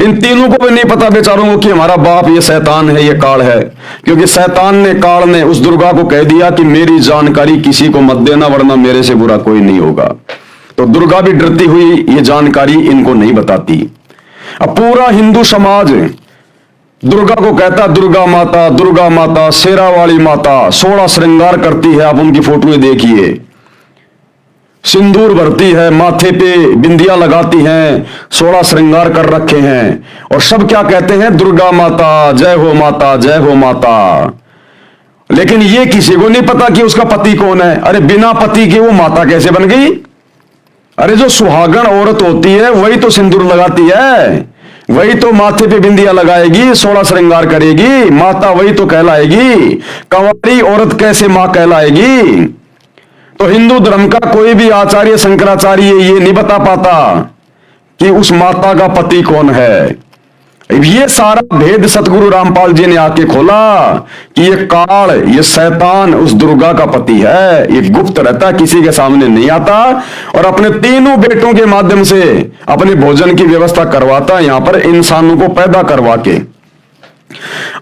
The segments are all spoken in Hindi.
इन तीनों को भी नहीं पता बेचारों को कि हमारा बाप ये शैतान है, ये काल है। क्योंकि शैतान ने, काल ने उस दुर्गा को कह दिया कि मेरी जानकारी किसी को मत देना, वरना मेरे से बुरा कोई नहीं होगा। तो दुर्गा भी डरती हुई ये जानकारी इनको नहीं बताती। अब पूरा हिंदू समाज दुर्गा को कहता दुर्गा माता, शेरा वाली माता, 16 श्रृंगार करती है। आप उनकी फोटोएं देखिए, सिंदूर भरती है, माथे पे बिंदिया लगाती हैं, 16 श्रृंगार कर रखे हैं, और सब क्या कहते हैं, दुर्गा माता, जय हो माता, जय हो माता। लेकिन ये किसी को नहीं पता कि उसका पति कौन है। अरे बिना पति के वो माता कैसे बन गई? अरे जो सुहागन औरत होती है वही तो सिंदूर लगाती है, वही तो माथे पे बिंदिया लगाएगी, 16 श्रृंगार करेगी, माता वही तो कहलाएगी। कंवारी औरत कैसे मां कहलाएगी? तो हिंदू धर्म का कोई भी आचार्य, शंकराचार्य ये नहीं बता पाता कि उस माता का पति कौन है। ये सारा भेद सतगुरु रामपाल जी ने आके खोला कि ये काल, ये शैतान उस दुर्गा का पति है। ये गुप्त रहता, किसी के सामने नहीं आता, और अपने तीनों बेटों के माध्यम से अपने भोजन की व्यवस्था करवाता, यहां पर इंसानों को पैदा करवा के।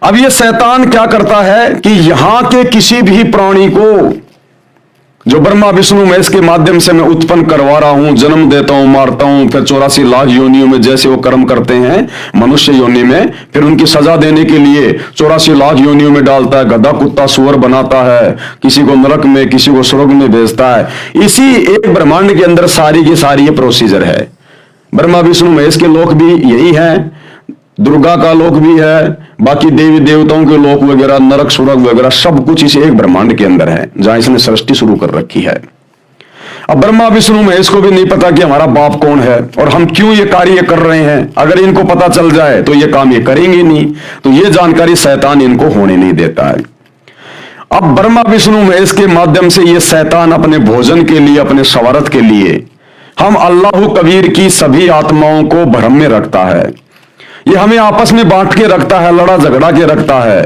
अब ये शैतान क्या करता है कि यहां के किसी भी प्राणी को जो ब्रह्मा विष्णु महेश के माध्यम से मैं उत्पन्न करवा रहा हूं, जन्म देता हूं, मारता हूं, फिर 84 लाख योनियों में जैसे वो कर्म करते हैं मनुष्य योनि में, फिर उनकी सजा देने के लिए 84 लाख योनियों में डालता है, गधा कुत्ता सुअर बनाता है, किसी को नरक में, किसी को स्वर्ग में भेजता है। इसी एक ब्रह्मांड के अंदर सारी की सारी ये प्रोसीजर है। ब्रह्मा विष्णु महेश के लोक भी यही है, दुर्गा का लोक भी है, बाकी देवी देवताओं के लोक वगैरह, नरक स्वर्ग वगैरह सब कुछ इस एक ब्रह्मांड के अंदर है जहां इसने सृष्टि शुरू कर रखी है। अब ब्रह्मा विष्णु महेश को भी नहीं पता कि हमारा बाप कौन है और हम क्यों ये कार्य कर रहे हैं। अगर इनको पता चल जाए तो ये काम ये करेंगे नहीं, तो ये जानकारी शैतान इनको होने नहीं देता है। अब ब्रह्मा विष्णु महेश के माध्यम से ये शैतान अपने भोजन के लिए, अपने स्वार्थ के लिए, हम अल्लाह कबीर की सभी आत्माओं को भ्रम में रखता है। ये हमें आपस में बांट के रखता है, लड़ा झगड़ा के रखता है।